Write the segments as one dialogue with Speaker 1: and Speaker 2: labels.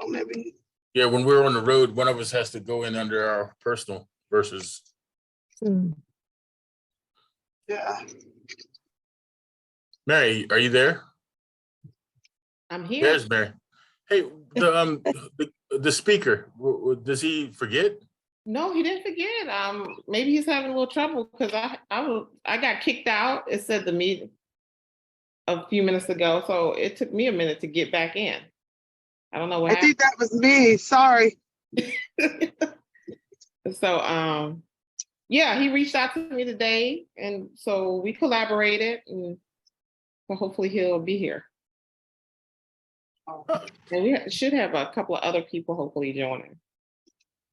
Speaker 1: Oh, maybe.
Speaker 2: Yeah, when we're on the road, one of us has to go in under our personal versus.
Speaker 1: Yeah.
Speaker 2: Mary, are you there?
Speaker 3: I'm here.
Speaker 2: There's Mary. Hey, the speaker, does he forget?
Speaker 3: No, he didn't forget. Maybe he's having a little trouble because I got kicked out. It said the meeting a few minutes ago, so it took me a minute to get back in. I don't know what
Speaker 1: I think that was me. Sorry.
Speaker 3: So, yeah, he reached out to me today, and so we collaborated, and so hopefully he'll be here. And we should have a couple of other people hopefully joining.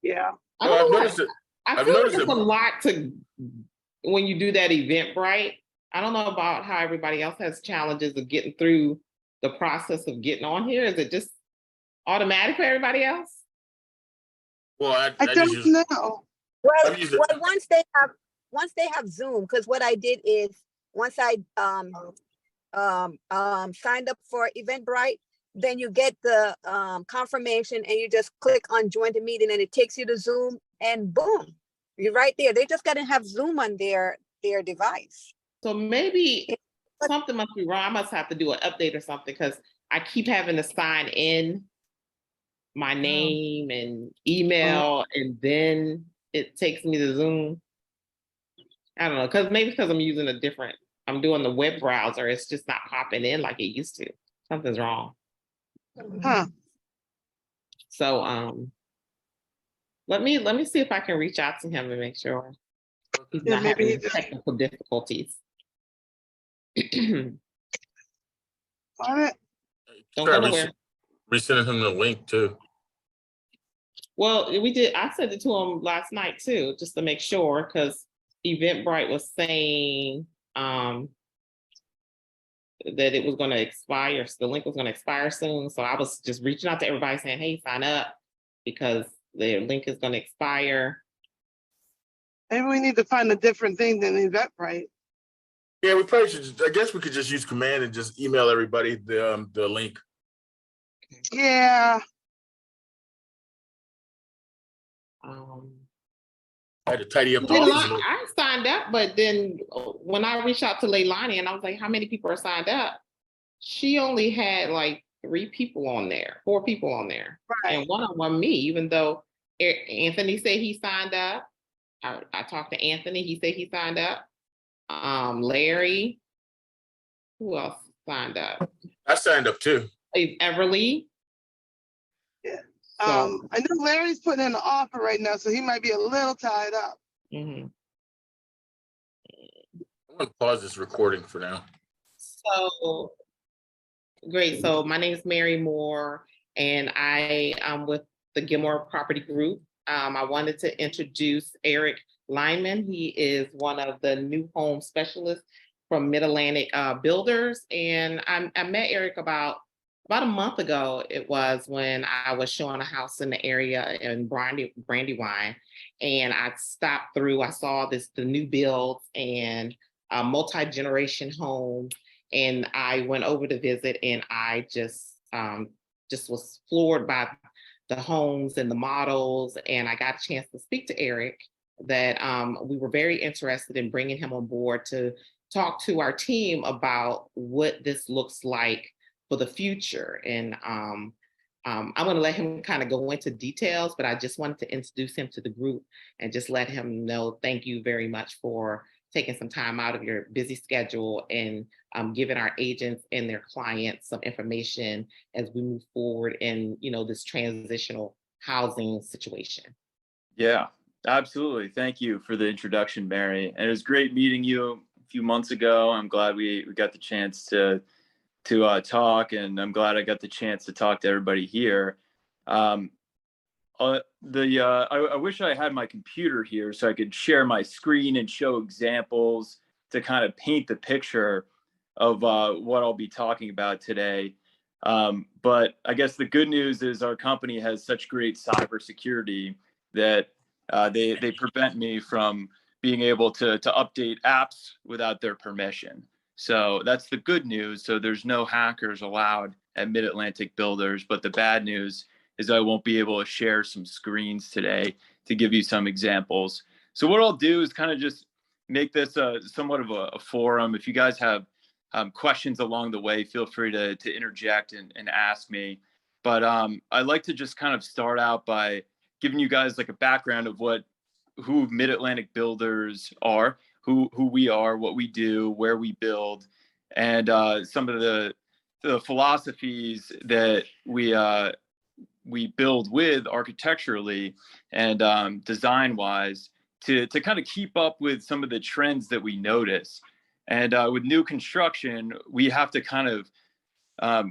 Speaker 1: Yeah.
Speaker 3: I don't know
Speaker 2: I've
Speaker 3: what-
Speaker 2: noticed it.
Speaker 3: I
Speaker 2: I've
Speaker 3: feel like
Speaker 2: noticed
Speaker 3: it's
Speaker 2: it.
Speaker 3: a lot to when you do that Eventbrite. I don't know about how everybody else has challenges of getting through the process of getting on here. Is it just automatic for everybody else?
Speaker 2: Well,
Speaker 1: I
Speaker 2: I just
Speaker 1: don't
Speaker 2: use.
Speaker 1: know.
Speaker 4: Well,
Speaker 2: I've used it.
Speaker 4: well, once they have Zoom, because what I did is once I signed up for Eventbrite, then you get the confirmation and you just click on join the meeting and it takes you to Zoom and boom, you're right there. They just got to have Zoom on their device.
Speaker 3: So maybe something must be wrong. I must have to do an update or something because I keep having to sign in my name and email, and then it takes me to Zoom. I don't know, because I'm using I'm doing the web browser. It's just not popping in like it used to. Something's wrong.
Speaker 1: Huh.
Speaker 3: So let me see if I can reach out to him and make sure he's
Speaker 1: Yeah,
Speaker 3: not
Speaker 1: maybe
Speaker 3: having technical difficulties.
Speaker 1: On it.
Speaker 3: Don't
Speaker 2: Try
Speaker 3: go nowhere.
Speaker 2: resending him the link too.
Speaker 3: Well, I sent it to him last night too, just to make sure, because Eventbrite was saying that it was going to expire. The link was going to expire soon. So I was just reaching out to everybody saying, hey, sign up because their link is going to expire.
Speaker 1: Maybe we need to find a different thing than Eventbrite.
Speaker 2: Yeah, we probably should. I guess we could just use command and just email everybody the link.
Speaker 1: Yeah.
Speaker 2: I had to tidy up the office a little.
Speaker 3: I signed up, but then when I reached out to Leilani and I was like, how many people are signed up? She only had like 4 people on there.
Speaker 1: Right.
Speaker 3: And one of them me, even though Anthony said he signed up. I talked to Anthony, he said he signed up. Larry, who else signed up?
Speaker 2: I signed up too.
Speaker 3: Everly.
Speaker 1: Yeah.
Speaker 3: So,
Speaker 1: I know Larry's putting in an offer right now, so he might be a little tied up.
Speaker 3: mhm.
Speaker 2: I'm gonna pause this recording for now.
Speaker 3: So great. So my name is Mary Moore, and I am with the Gilmore Property Group. I wanted to introduce Eric Lyman. He is one of the new home specialists from Mid-Atlantic Builders. And I met Eric about a month ago. It was when I was showing a house in the area in Brandywine. And I stopped through, I saw the new builds and a multi-generation home. And I went over to visit, and I just was floored by the homes and the models. And I got a chance to speak to Eric that we were very interested in bringing him on board to talk to our team about what this looks like for the future. And I'm going to let him kind of go into details, but I just wanted to introduce him to the group and just let him know, thank you very much for taking some time out of your busy schedule and giving our agents and their clients some information as we move forward in, this transitional housing situation.
Speaker 5: Yeah, absolutely. Thank you for the introduction, Mary. And it was great meeting you a few months ago. I'm glad we got the chance to talk, and I'm glad I got the chance to talk to everybody here. I wish I had my computer here so I could share my screen and show examples to kind of paint the picture of what I'll be talking about today. But I guess the good news is our company has such great cybersecurity that they prevent me from being able to update apps without their permission. So that's the good news. So there's no hackers allowed at Mid-Atlantic Builders. But the bad news is I won't be able to share some screens today to give you some examples. So what I'll do is kind of just make this somewhat of a forum. If you guys have questions along the way, feel free to interject and ask me. But I'd like to just kind of start out by giving you guys like a background of who Mid-Atlantic Builders are, who we are, what we do, where we build, and some of the philosophies that we build with architecturally and design wise to kind of keep up with some of the trends that we notice. And with new construction, we have to kind of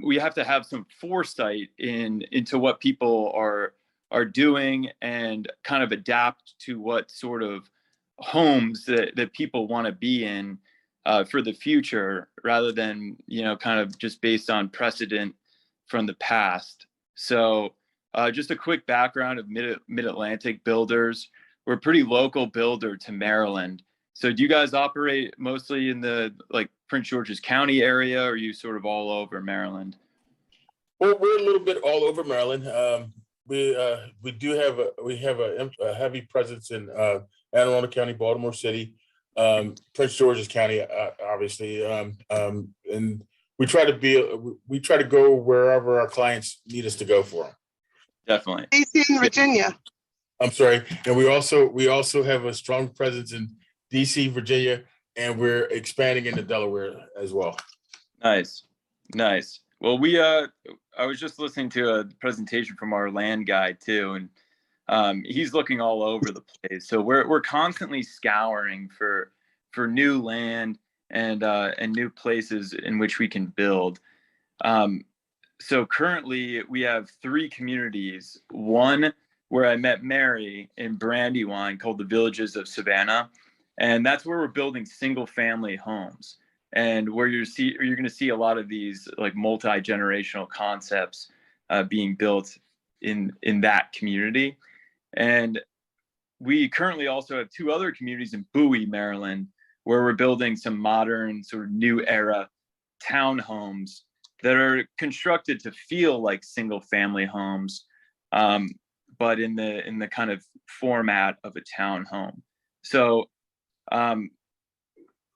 Speaker 5: we have to have some foresight into what people are doing and kind of adapt to what sort of homes that people want to be in for the future, rather than, kind of just based on precedent from the past. So just a quick background of Mid-Atlantic Builders. We're a pretty local builder to Maryland. So do you guys operate mostly in the Prince George's County area, or are you sort of all over Maryland?
Speaker 2: Well, we're a little bit all over Maryland. We have a heavy presence in Anne Arundel County, Baltimore City, Prince George's County, obviously, and we try to go wherever our clients need us to go for them.
Speaker 5: Definitely.
Speaker 1: DC and Virginia.
Speaker 2: I'm sorry, and we also have a strong presence in DC, Virginia, and we're expanding into Delaware as well.
Speaker 5: Nice. Well, I was just listening to a presentation from our land guy too, and he's looking all over the place. So we're constantly scouring for new land and new places in which we can build. So currently we have 3 communities. One where I met Mary in Brandywine, called the Villages of Savannah, and that's where we're building single family homes, and where you're going to see a lot of these like multi-generational concepts being built in that community. And we currently also have 2 other communities in Bowie, Maryland, where we're building some modern sort of new era townhomes that are constructed to feel like single family homes, but in the kind of format of a townhome. So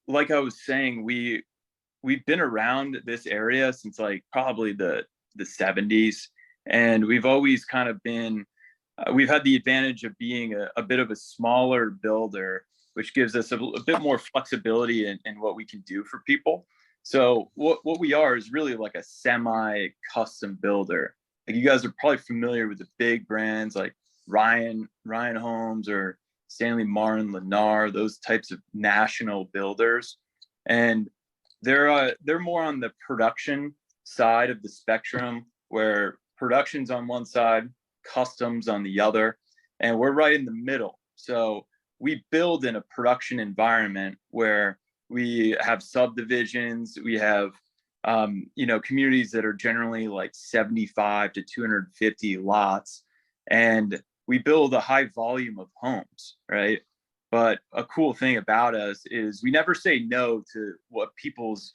Speaker 5: like I was saying, we've been around this area since like probably the 70s, and we've always kind of been we've had the advantage of being a bit of a smaller builder, which gives us a bit more flexibility in what we can do for people. So what we are is really like a semi-custom builder. Like, you guys are probably familiar with the big brands like Ryan Homes or Stanley Martin, Lennar, those types of national builders. And they're more on the production side of the spectrum, where production's on one side, customs on the other, and we're right in the middle. So we build in a production environment where we have subdivisions, we have communities that are generally like 75 to 250 lots, and we build a high volume of homes, right? But a cool thing about us is we never say no to what people's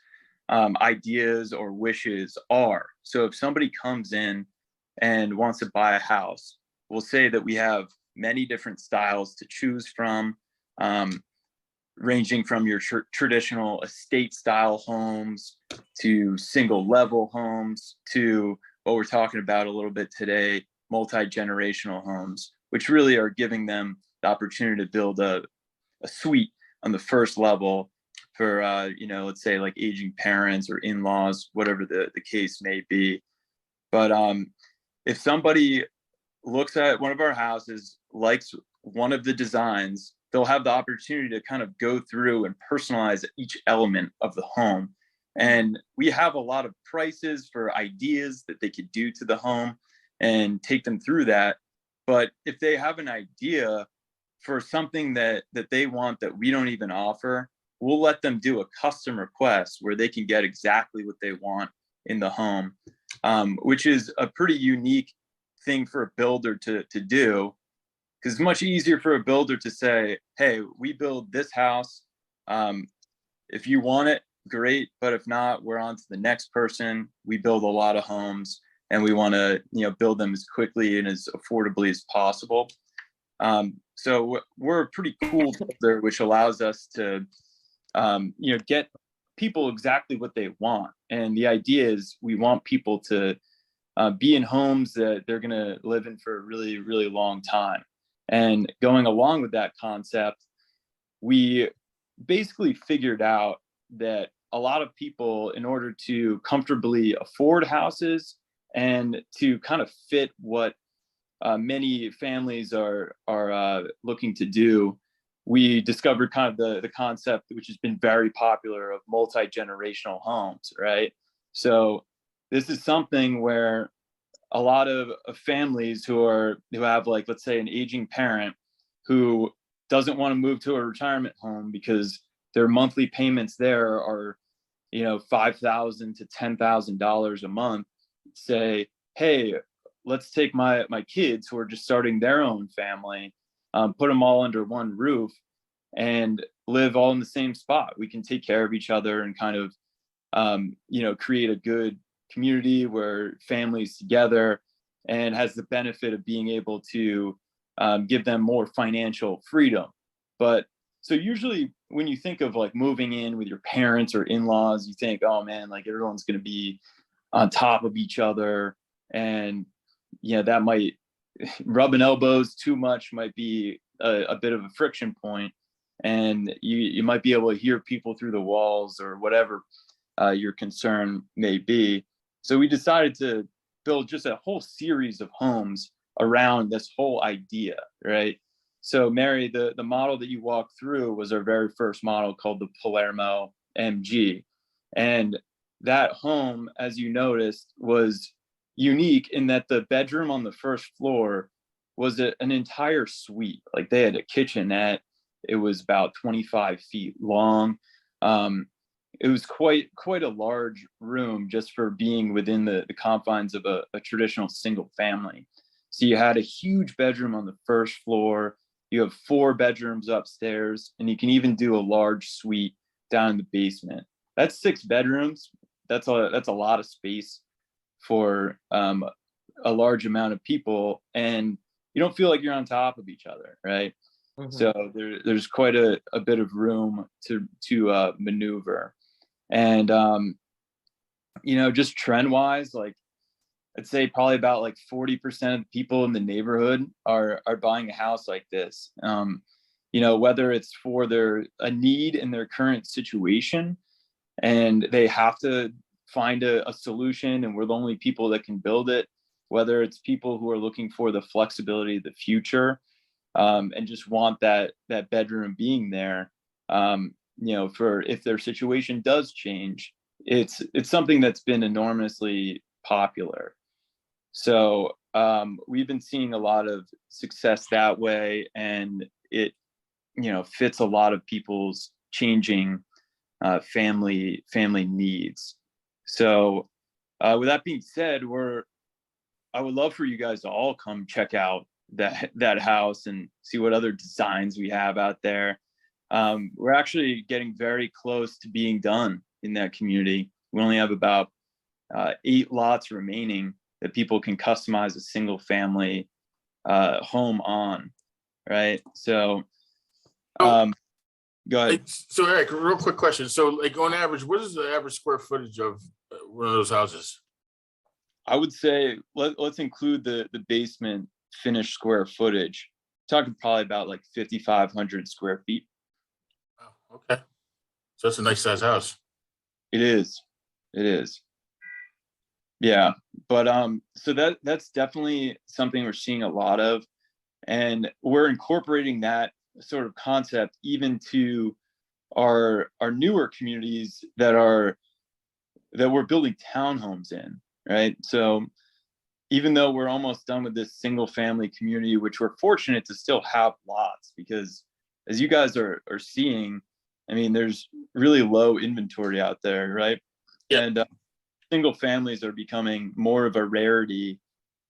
Speaker 5: ideas or wishes are. So if somebody comes in and wants to buy a house, we'll say that we have many different styles to choose from, ranging from your traditional estate style homes to single level homes to what we're talking about a little bit today, multi-generational homes, which really are giving them the opportunity to build a suite on the first level for, let's say like aging parents or in-laws, whatever the case may be. But if somebody looks at one of our houses, likes one of the designs, they'll have the opportunity to kind of go through and personalize each element of the home. And we have a lot of prices for ideas that they could do to the home and take them through that. But if they have an idea for something that they want that we don't even offer, we'll let them do a custom request where they can get exactly what they want in the home, which is a pretty unique thing for a builder to do, because it's much easier for a builder to say, hey, we build this house. If you want it, great. But if not, we're on to the next person. We build a lot of homes. and we want to, build them as quickly and as affordably as possible. So we're a pretty cool builder, which allows us to, get people exactly what they want. And the idea is we want people to be in homes that they're going to live in for a really, really long time. And going along with that concept, we basically figured out that a lot of people, in order to comfortably afford houses and to kind of fit what many families are looking to do, we discovered kind of the concept, which has been very popular, of multi-generational homes, right? So this is something where a lot of families who have, like, let's say, an aging parent who doesn't want to move to a retirement home because their monthly payments there are, $5,000 to $10,000 a month, say, hey, let's take my kids who are just starting their own family, put them all under one roof and live all in the same spot. We can take care of each other and kind of, create a good community where families together, and has the benefit of being able to give them more financial freedom. But so usually when you think of like moving in with your parents or in-laws, you think, oh man, like everyone's going to be on top of each other, and that might rubbing elbows too much might be a bit of a friction point, and you might be able to hear people through the walls or whatever your concern may be. So we decided to build just a whole series of homes around this whole idea, right? So Mary, the model that you walked through was our very first model, called the Palermo MG. And that home, as you noticed, was unique in that the bedroom on the first floor was an entire suite. Like, they had a kitchenette. It was about 25 feet long. It was quite a large room just for being within the confines of a traditional single family. So you had a huge bedroom on the first floor. You have 4 bedrooms upstairs, and you can even do a large suite down in the basement. That's 6 bedrooms. That's a lot of space for a large amount of people, and you don't feel like you're on top of each other, right? Mm-hmm. So there's quite a bit of room to maneuver. And just trend wise, like, I'd say probably about like 40% of the people in the neighborhood are buying a house like this. Whether it's for a need in their current situation, and they have to find a solution, and we're the only people that can build it, whether it's people who are looking for the flexibility of the future, and just want that bedroom being there, for if their situation does change. It's something that's been enormously popular. So we've been seeing a lot of success that way, and it fits a lot of people's changing family needs. So with that being said, I would love for you guys to all come check out that house and see what other designs we have out there. We're actually getting very close to being done in that community. We only have about 8 lots remaining that people can customize a single family home on, right? So go ahead.
Speaker 2: So Eric, real quick question. So like, on average, what is the average square footage of one of those houses?
Speaker 5: I would say let's include the basement finished square footage. Talking probably about like 5,500 square feet.
Speaker 2: Oh, okay. So that's a nice size house.
Speaker 5: It is. Yeah. But so that's definitely something we're seeing a lot of. And we're incorporating that sort of concept even to our newer communities that we're building townhomes in, right? So even though we're almost done with this single family community, which we're fortunate to still have lots, because as you guys are seeing, I mean, there's really low inventory out there, right? Yeah. And single families are becoming more of a rarity.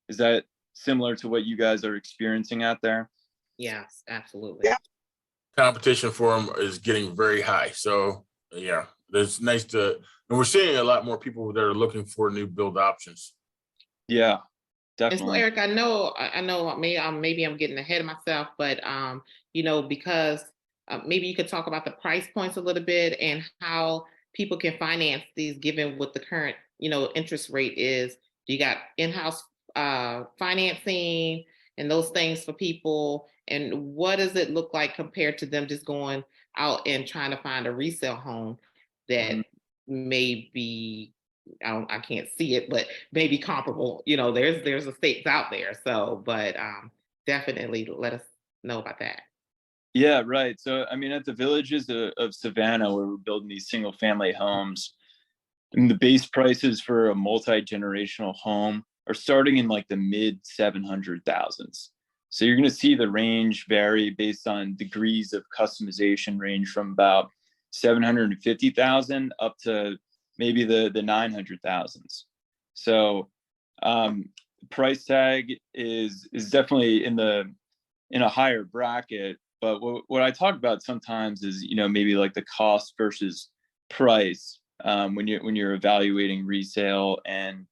Speaker 5: Is that similar to what you guys are experiencing out there?
Speaker 3: Yes, absolutely.
Speaker 1: Yeah.
Speaker 2: Competition for them is getting very high. So yeah, it's nice and we're seeing a lot more people that are looking for new build options.
Speaker 5: Yeah,
Speaker 3: And so
Speaker 5: definitely.
Speaker 3: Eric, I know maybe I'm getting ahead of myself, but because maybe you could talk about the price points a little bit and how people can finance these given what the current, interest rate is. Do you got in-house financing and those things for people? And what does it look like compared to them just going out and trying to find a resale home that
Speaker 5: Mhm.
Speaker 3: may be, I can't see it, but maybe comparable. There's estates out there. So, but definitely let us know about that.
Speaker 5: Yeah, right. So, I mean, at the Villages of Savannah, where we're building these single family homes, and the base prices for a multi-generational home are starting in like the mid 700,000s. So you're going to see the range vary based on degrees of customization, range from about 750,000 up to maybe the 900,000s. So price tag is definitely in a higher bracket. But what I talk about sometimes is, maybe like the cost versus price, when you're evaluating resale and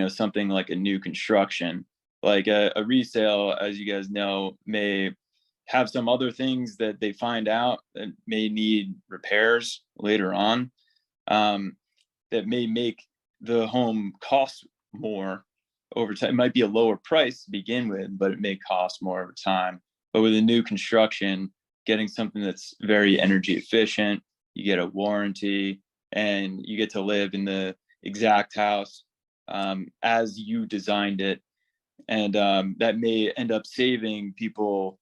Speaker 5: something like a new construction. Like a resale, as you guys know, may have some other things that they find out that may need repairs later on, that may make the home cost more over time. It might be a lower price to begin with, but it may cost more over time. But with a new construction, getting something that's very energy efficient, you get a warranty, and you get to live in the exact house as you designed it. And that may end up saving people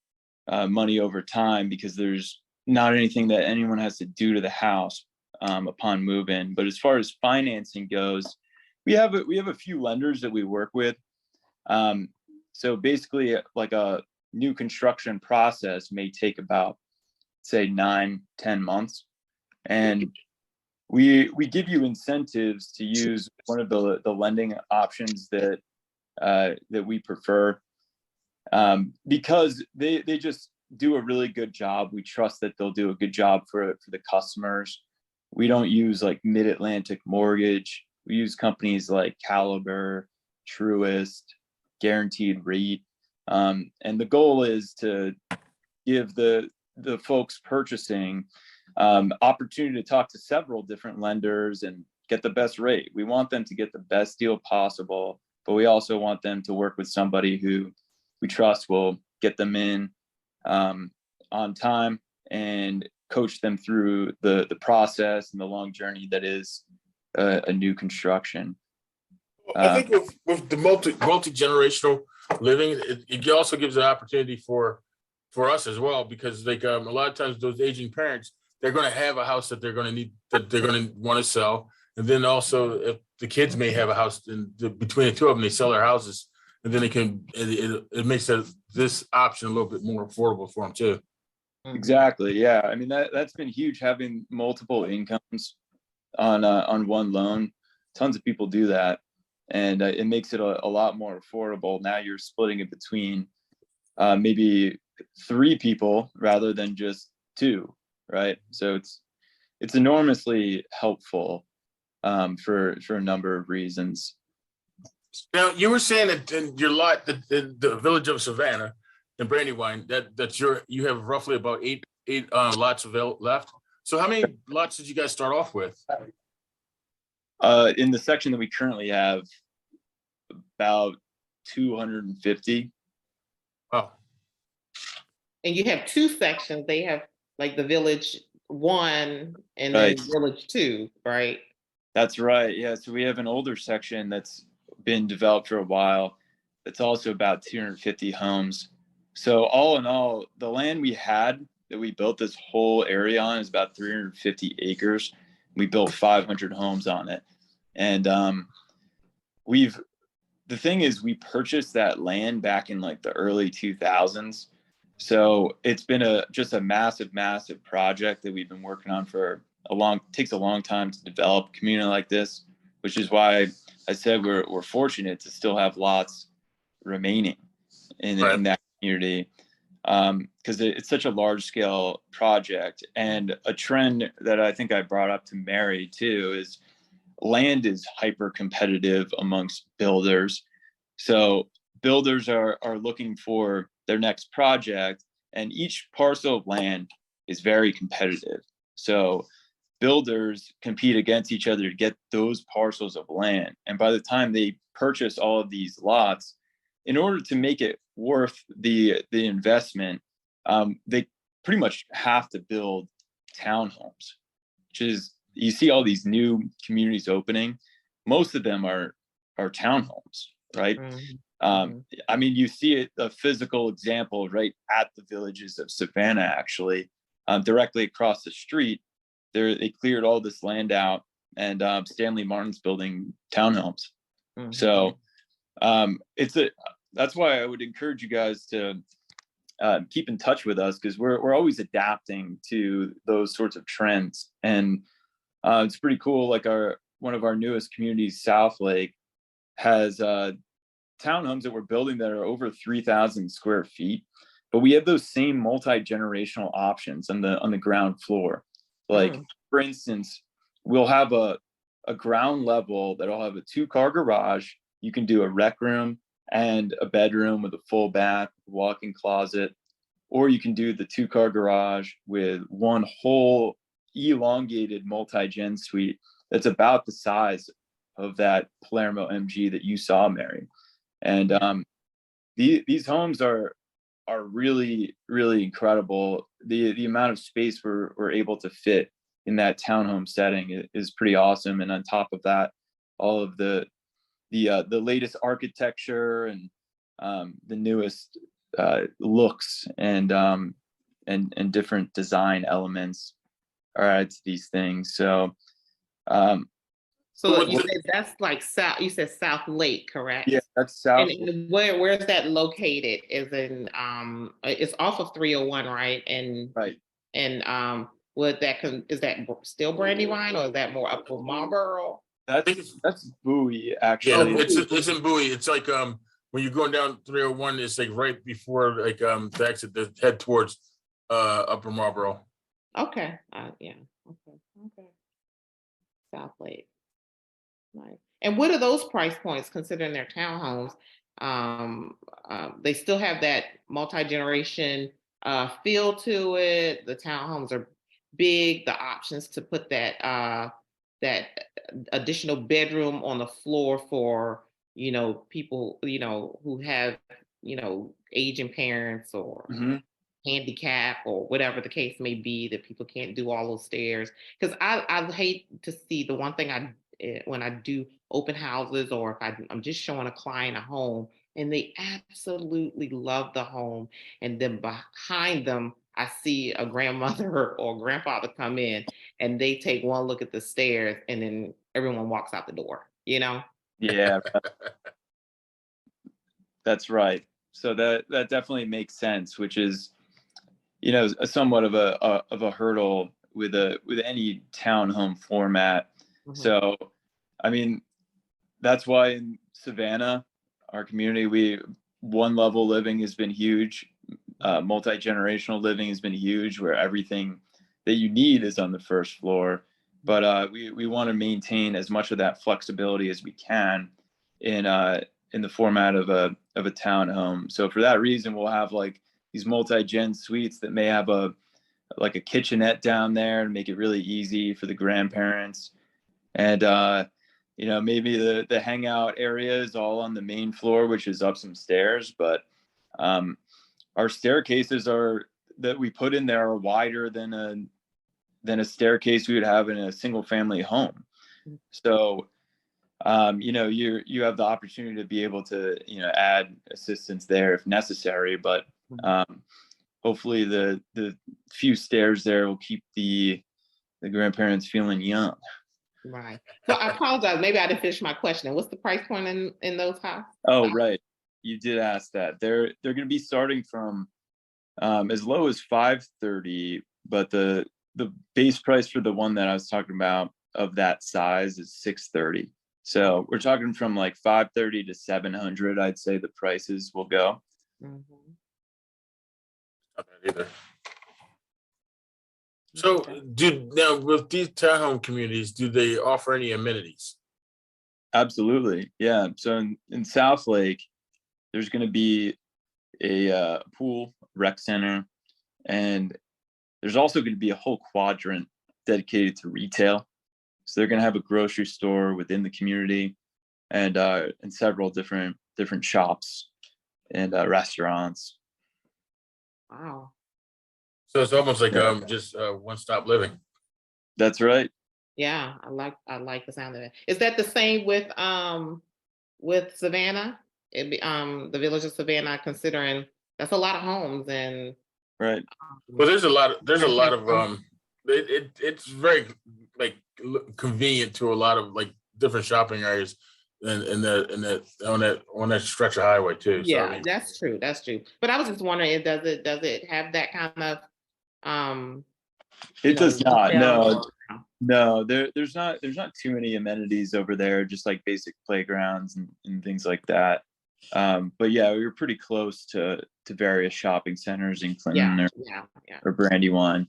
Speaker 5: money over time, because there's not anything that anyone has to do to the house upon move-in. But as far as financing goes, we have a few lenders that we work with. So basically, like a new construction process may take about, say, 9-10 months, and we give you incentives to use one of the lending options that we prefer, because they just do a really good job. We trust that they'll do a good job for the customers. We don't use like Mid-Atlantic Mortgage. We use companies like Caliber, Truist, Guaranteed Rate, and the goal is to give the folks purchasing opportunity to talk to several different lenders and get the best rate. We want them to get the best deal possible, but we also want them to work with somebody who we trust will get them in on time and coach them through the process and the long journey that is a new construction.
Speaker 2: I think with the multi-generational living, it also gives an opportunity for us as well, because like a lot of times those aging parents, they're going to have a house that they're going to need, that they're going to want to sell. And then also if the kids may have a house, and between the two of them, they sell their houses, and then it makes this option a little bit more affordable for them too.
Speaker 5: Exactly. Yeah. I mean, that's been huge, having multiple incomes on one loan. Tons of people do that, and it makes it a lot more affordable. Now you're splitting it between maybe 3 people rather than just 2, right? So it's enormously helpful for a number of reasons.
Speaker 2: Now, you were saying that in your lot, the Village of Savannah in Brandywine, that you have roughly about eight lots left. So how many lots did you guys start off with?
Speaker 5: In the section that we currently have, about 250.
Speaker 2: Oh,
Speaker 3: And you have 2 sections. They have like the Village 1 and
Speaker 5: Right.
Speaker 3: then Village 2, right?
Speaker 5: That's right. Yeah. So we have an older section that's been developed for a while. That's also about 250 homes. So all in all, the land we had that we built this whole area on is about 350 acres. We built 500 homes on it. And the thing is, we purchased that land back in like the early 2000s. So it's been just a massive project that we've been working on for takes a long time to develop a community like this, which is why I said we're fortunate to still have lots remaining in that community, because it's such a large scale project. And a trend that I think I brought up to Mary too is land is hyper competitive amongst builders. So builders are looking for their next project, and each parcel of land is very competitive. So builders compete against each other to get those parcels of land. And by the time they purchase all of these lots, in order to make it worth the investment, they pretty much have to build townhomes, which is, you see all these new communities opening. Most of them are townhomes, right? I mean, you see it, a physical example right at the Villages of Savannah, actually, directly across the street. They cleared all this land out, and Stanley Martin's building townhomes. So that's why I would encourage you guys to keep in touch with us, because we're always adapting to those sorts of trends. And it's pretty cool. Like one of our newest communities, South Lake, has townhomes that we're building that are over 3,000 square feet, but we have those same multi-generational options on the ground floor. Like, for instance, we'll have a ground level that'll have a 2-car garage. You can do a rec room and a bedroom with a full bath, walk-in closet, or you can do the 2-car garage with one whole elongated multi-gen suite that's about the size of that Palermo MG that you saw, Mary. And these homes are really, really incredible. The amount of space we're able to fit in that townhome setting is pretty awesome. And on top of that, all of the latest architecture and the newest looks and different design elements are added to these things. So
Speaker 3: so you said that's like South. You said South Lake, correct?
Speaker 5: Yeah, that's South.
Speaker 3: And where's that located? Is in it's off of 301, right? And
Speaker 5: right.
Speaker 3: And is that still Brandywine, or is that more up for Marlboro?
Speaker 5: That's Bowie,
Speaker 2: Yeah,
Speaker 5: actually.
Speaker 2: it's in Bowie. It's like when you're going down 301, it's like right before like the exit to head towards Upper Marlboro.
Speaker 3: Okay. Yeah. Okay. South Lake. Right. And what are those price points considering their townhomes? They still have that multi-generation feel to it. The townhomes are big. The options to put that additional bedroom on the floor for people who have aging parents or handicap or whatever the case may be, that people can't do all those stairs. Because I hate to see, the one thing when I do open houses, or if I'm just showing a client a home and they absolutely love the home, and then behind them I see a grandmother or grandfather come in and they take one look at the stairs and then everyone walks out the door,
Speaker 5: Yeah, that's right. So that definitely makes sense, which is somewhat of a hurdle with any townhome format. So I mean, that's why in Savannah, our community, one level living has been huge. Multi-generational living has been huge, where everything that you need is on the first floor. But we want to maintain as much of that flexibility as we can in the format of a townhome. So for that reason, we'll have like these multi-gen suites that may have a kitchenette down there to make it really easy for the grandparents. And maybe the hangout area is all on the main floor, which is up some stairs. But our staircases that we put in there are wider than a staircase we would have in a single family home. So you have the opportunity to be able to add assistance there if necessary. But hopefully the few stairs there will keep the grandparents feeling young.
Speaker 3: Right. So I apologize. Maybe I didn't finish my question. What's the price point in those houses?
Speaker 5: Oh, right. You did ask that. They're going to be starting from as low as $530, but the base price for the one that I was talking about of that size is $630. So we're talking from like $530 to $700. I'd say the prices will go.
Speaker 2: Not bad either. So
Speaker 3: Okay.
Speaker 2: now with these townhome communities, do they offer any amenities?
Speaker 5: Absolutely. Yeah. So in South Lake, there's going to be a pool, rec center, and there's also going to be a whole quadrant dedicated to retail. So they're going to have a grocery store within the community, and several different shops and restaurants.
Speaker 3: Wow.
Speaker 2: So it's almost like
Speaker 5: Yeah.
Speaker 2: just one-stop living.
Speaker 5: That's right.
Speaker 3: Yeah, I like the sound of it. Is that the same with Savannah? The village of Savannah, considering that's a lot of homes and
Speaker 5: Right.
Speaker 2: Well, there's a lot of it's very like convenient to a lot of like different shopping areas in that on that stretch of highway too. So I
Speaker 3: yeah,
Speaker 2: mean,
Speaker 3: that's true. That's true. But I was just wondering, does it have that kind of um
Speaker 5: It does not.
Speaker 3: retail
Speaker 5: No, no. There's not too many amenities over there. Just like basic playgrounds and things like that. But yeah, we were pretty close to various shopping centers in Clinton
Speaker 3: yeah.
Speaker 5: or Brandywine.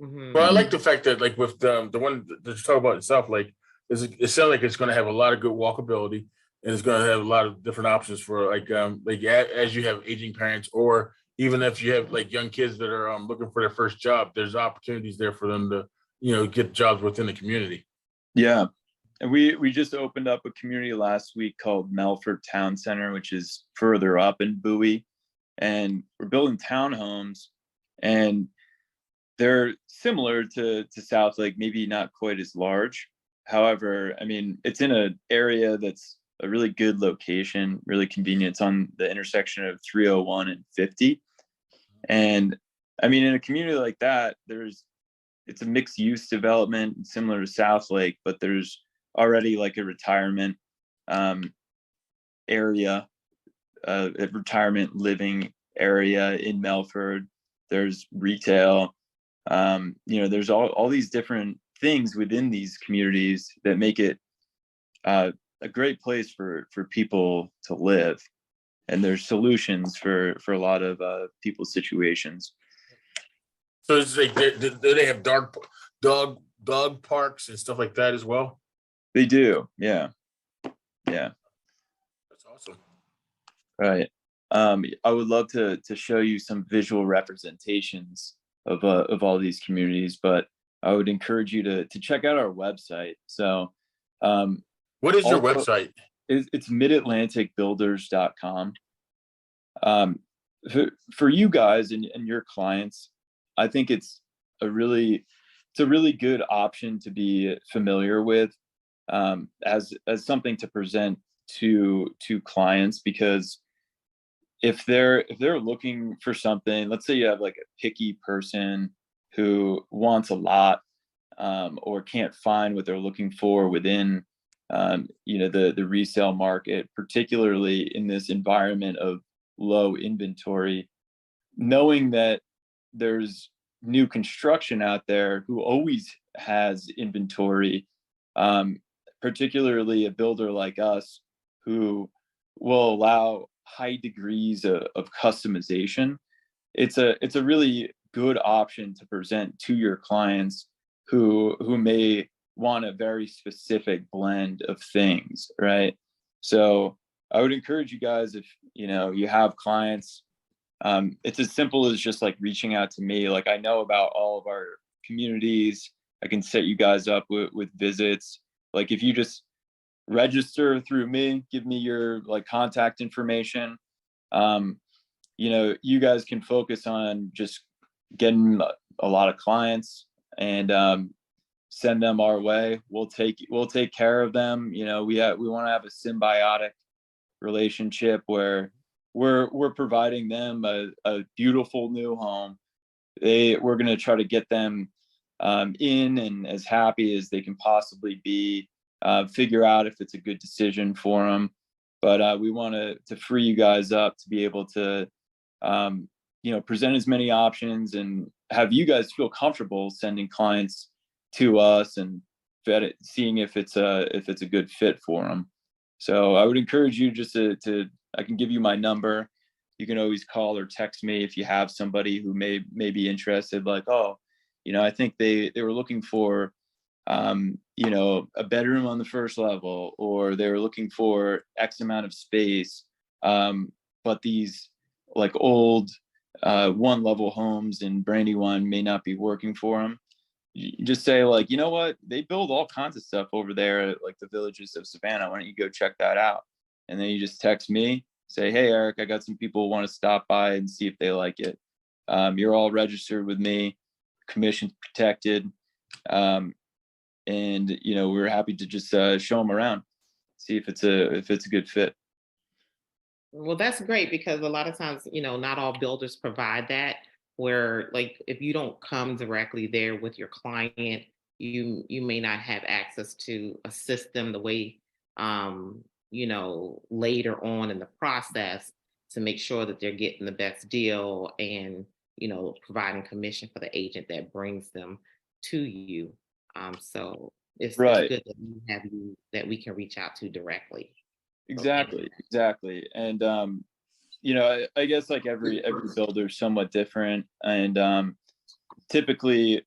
Speaker 3: Mhm.
Speaker 2: well, I like the fact that like with the one that you talk about in South Lake, it sounds like it's going to have a lot of good walkability and it's going to have a lot of different options for as you have aging parents or even if you have like young kids that are looking for their first job, there's opportunities there for them to get jobs within the community.
Speaker 5: Yeah. And we just opened up a community last week called Melford Town Center, which is further up in Bowie. And we're building townhomes, and they're similar to South Lake, maybe not quite as large. However, I mean, it's in an area that's a really good location, really convenient. It's on the intersection of 301 and 50. And I mean, in a community like that, it's a mixed use development similar to South Lake, but there's already like a retirement area, a retirement living area in Melford. There's retail. There's all these different things within these communities that make it a great place for people to live. And there's solutions for a lot of people's situations.
Speaker 2: So it's like, do they have dog parks and stuff like that as well?
Speaker 5: They do, yeah.
Speaker 2: That's awesome.
Speaker 5: Right. I would love to show you some visual representations of all these communities, but I would encourage you to check out our website. So,
Speaker 2: What is your
Speaker 5: also-
Speaker 2: website?
Speaker 5: it's midatlanticbuilders.com. For you guys and your clients, I think it's a really good option to be familiar with, as something to present to clients, because if they're looking for something, let's say you have like a picky person who wants a lot, or can't find what they're looking for within the resale market, particularly in this environment of low inventory, knowing that there's new construction out there who always has inventory, particularly a builder like us who will allow high degrees of customization. It's a really good option to present to your clients who may want a very specific blend of things, right? So I would encourage you guys, if you have clients, it's as simple as just like reaching out to me. Like, I know about all of our communities. I can set you guys up with visits. Like, if you just register through me, give me your like contact information, you guys can focus on just getting a lot of clients and send them our way. We'll take care of them. We want to have a symbiotic relationship where we're providing them a beautiful new home. We're going to try to get them in and as happy as they can possibly be, figure out if it's a good decision for them. But we want to free you guys up to be able to present as many options and have you guys feel comfortable sending clients to us and seeing if it's a good fit for them. So I would encourage you just to I can give you my number. You can always call or text me if you have somebody who may be interested, like, oh, I think they were looking for, a bedroom on the first level, or they were looking for X amount of space. But these like old one level homes in Brandywine may not be working for them. You just say like, you know what, they build all kinds of stuff over there at like the Villages of Savannah. Why don't you go check that out? And then you just text me, say, hey, Eric, I got some people who want to stop by and see if they like it. You're all registered with me, commission protected. And, we're happy to just show them around, see if it's a good fit.
Speaker 3: Well, that's great because a lot of times, not all builders provide that, where like if you don't come directly there with your client, you may not have access to assist them the way, later on in the process to make sure that they're getting the best deal and, providing commission for the agent that brings them to you. So it's
Speaker 5: Right.
Speaker 3: good that we have you that we can reach out to directly.
Speaker 5: Exactly. And I guess like every builder is somewhat different, and typically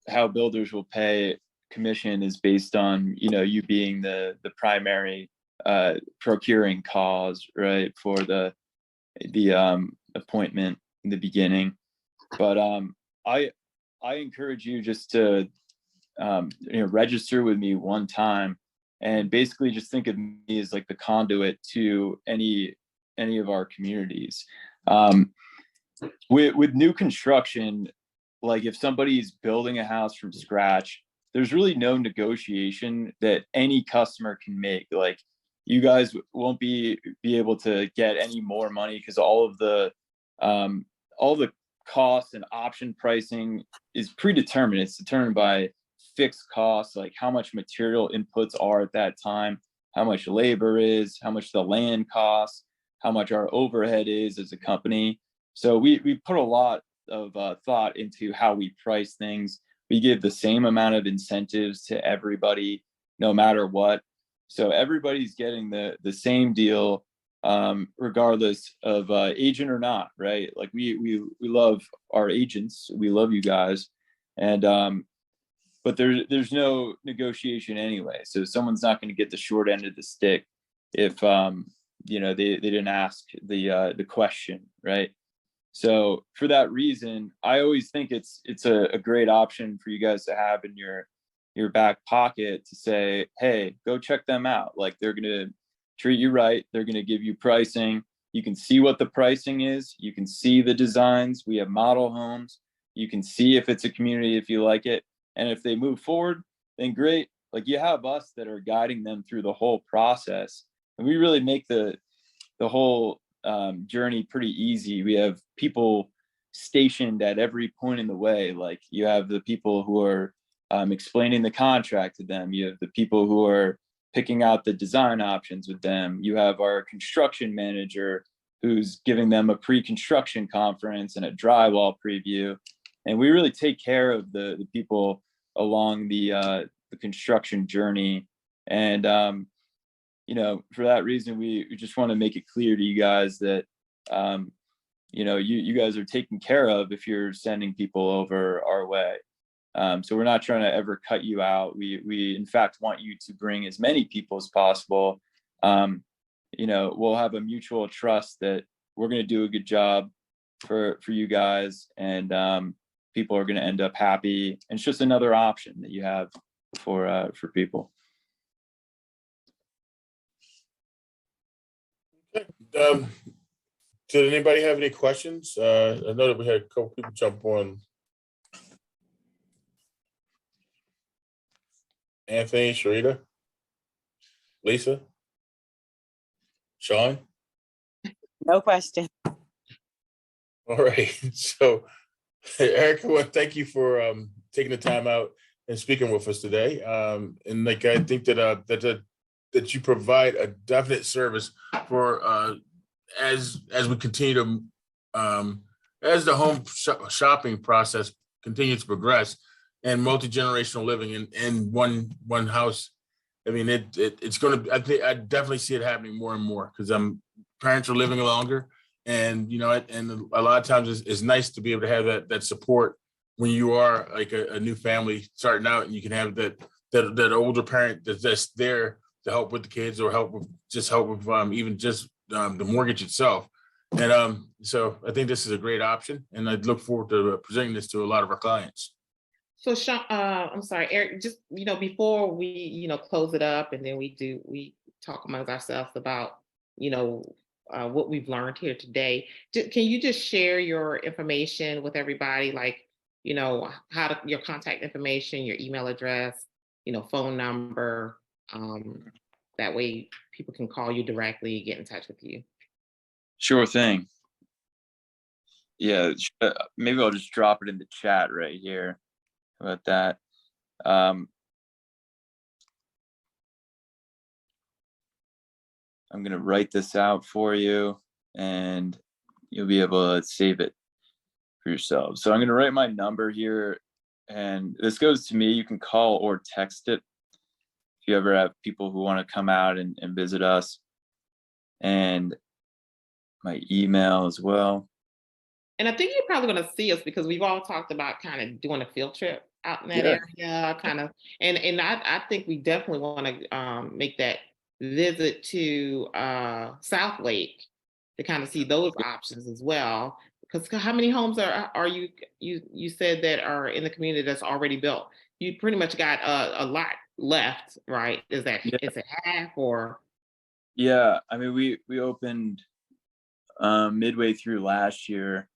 Speaker 5: how builders will pay commission is based on you being the primary procuring cause, right, for the appointment in the beginning. But I encourage you just to register with me one time, and basically just think of me as like the conduit to any of our communities. With new construction, like if somebody's building a house from scratch, there's really no negotiation that any customer can make. Like you guys won't be able to get any more money because all the costs and option pricing is predetermined. It's determined by fixed costs, like how much material inputs are at that time, how much labor is, how much the land costs, how much our overhead is as a company. So we put a lot of thought into how we price things. We give the same amount of incentives to everybody, no matter what. So everybody's getting the same deal, regardless of agent or not, right? Like we love our agents, we love you guys, and but there's no negotiation anyway. So someone's not going to get the short end of the stick if they didn't ask the question, right? So for that reason, I always think it's a great option for you guys to have in your back pocket to say, hey, go check them out. Like they're going to treat you right. They're going to give you pricing. You can see what the pricing is. You can see the designs. We have model homes. You can see if it's a community, if you like it. And if they move forward, then great. Like you have us that are guiding them through the whole process. And we really make the whole journey pretty easy. We have people stationed at every point in the way. Like you have the people who are explaining the contract to them. You have the people who are picking out the design options with them. You have our construction manager who's giving them a pre-construction conference and a drywall preview. And we really take care of the people along the construction journey. And for that reason, we just want to make it clear to you guys that you guys are taken care of if you're sending people over our way. So we're not trying to ever cut you out. We in fact want you to bring as many people as possible. We'll have a mutual trust that we're going to do a good job for you guys, and people are going to end up happy. And it's just another option that you have for people.
Speaker 2: Did anybody have any questions? I know that we had a couple people jump on. Anthony, Sharita, Lisa, Sean?
Speaker 6: No question.
Speaker 2: All right. So, Erica, well, thank you for taking the time out and speaking with us today. And I think that you provide a definite service for as we continue to as the home shopping process continues to progress, and multi-generational living in one house. I mean, it's going to. I definitely see it happening more and more because parents are living longer, and and a lot of times it's nice to be able to have that support when you are like a new family starting out, and you can have that older parent that's there to help with the kids or help with even just the mortgage itself. And so I think this is a great option, and I look forward to presenting this to a lot of our clients.
Speaker 3: So Sean, I'm sorry, Eric, just, before we, close it up and then we talk amongst ourselves about, what we've learned here today. Can you just share your information with everybody? Like, your contact information, your email address, phone number. That way people can call you directly, get in touch with you.
Speaker 5: Sure thing. Yeah, maybe I'll just drop it in the chat right here. How about that? I'm going to write this out for you, and you'll be able to save it for yourself. So I'm going to write my number here, and this goes to me. You can call or text it if you ever have people who want to come out and visit us, and my email as well.
Speaker 3: And I think you're probably going to see us because we've all talked about kind of doing a field trip out in that area, kind of. And I think we definitely want to make that visit to South Lake to kind of see those options as well. Because how many homes are you said that are in the community that's already built? You pretty much got a lot left, right? Is it half or?
Speaker 5: Yeah, I mean, we opened midway through last year,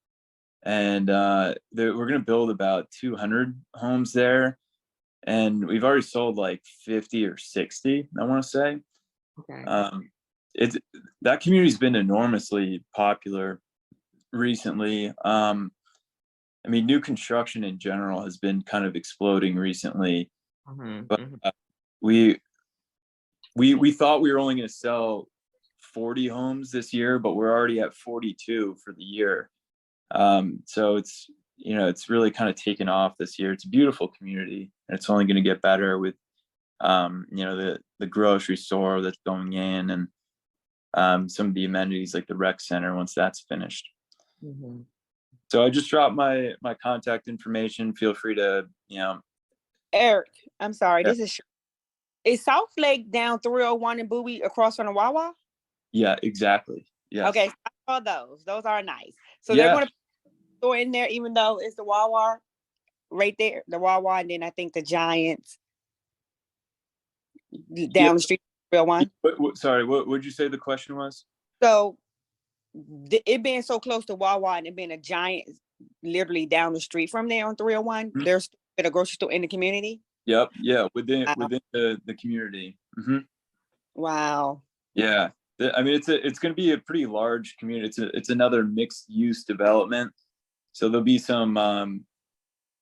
Speaker 5: and we're going to build about 200 homes there, and we've already sold like 50 or 60, I want to say.
Speaker 3: Okay.
Speaker 5: That community's been enormously popular recently. I mean, new construction in general has been kind of exploding recently. But we thought we were only going to sell 40 homes this year, but we're already at 42 for the year. So it's really kind of taken off this year. It's a beautiful community, and it's only going to get better with the grocery store that's going in, and some of the amenities like the rec center once that's finished. So I just dropped my contact information. Feel free to,
Speaker 6: Eric, I'm sorry.
Speaker 5: Yeah.
Speaker 6: Is South Lake down 301 in Bowie across from the Wawa?
Speaker 5: Yeah, exactly. Yeah.
Speaker 6: Okay, I saw those. Those are nice. So they're going to put a store in there, even though it's the Wawa right there, the Wawa, and then I think the Giants down the street, 301.
Speaker 5: Sorry, what would you say the question was?
Speaker 6: So it being so close to Wawa and it being a Giant literally down the street from there on 301, there's a grocery store in the community.
Speaker 5: Yep. Yeah. Within the community.
Speaker 6: Wow.
Speaker 5: Yeah. I mean, it's going to be a pretty large community. It's another mixed use development. So there'll be some,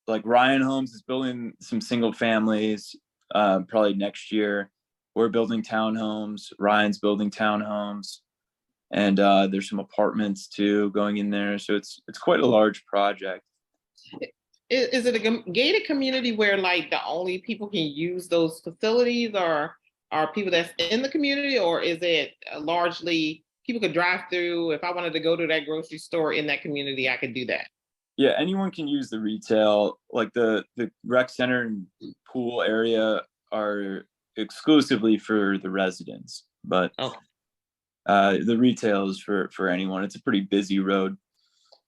Speaker 5: like Ryan Homes is building some single families, probably next year. We're building townhomes. Ryan's building townhomes. And there's some apartments too going in there. So it's quite a large project.
Speaker 3: Is it a gated community where like the only people can use those facilities are people that's in the community, or is it largely people could drive through? If I wanted to go to that grocery store in that community, I could do that.
Speaker 5: Yeah, anyone can use the retail. Like the rec center and pool area are exclusively for the residents, but the retail is for anyone. It's a pretty busy road.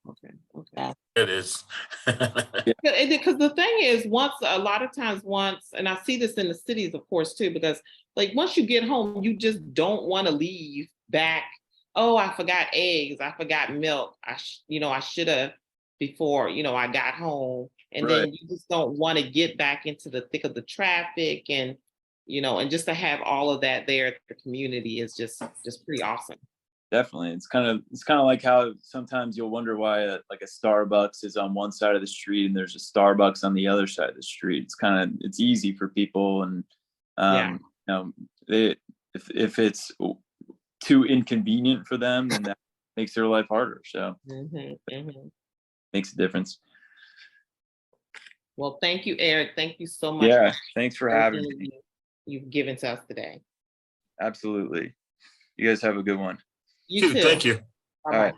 Speaker 3: Okay.
Speaker 2: It is.
Speaker 3: Because the thing is, a lot of times, and I see this in the cities, of course, too, because like once you get home, you just don't want to leave back. Oh, I forgot eggs. I forgot milk. I should have before, I got home. And then you just don't want to get back into the thick of the traffic, and just to have all of that there at the community is just pretty awesome.
Speaker 5: Definitely. It's kind of like how sometimes you'll wonder why a Starbucks is on one side of the street and there's a Starbucks on the other side of the street. It's easy for people, and if it's too inconvenient for them, then that makes their life harder. So makes a difference.
Speaker 3: Well, thank you, Eric. Thank you so much.
Speaker 5: Yeah, thanks for having me.
Speaker 3: You've given to us today.
Speaker 5: Absolutely. You guys have a good one.
Speaker 3: You too.
Speaker 2: Thank you.
Speaker 3: Bye-bye.
Speaker 5: All right.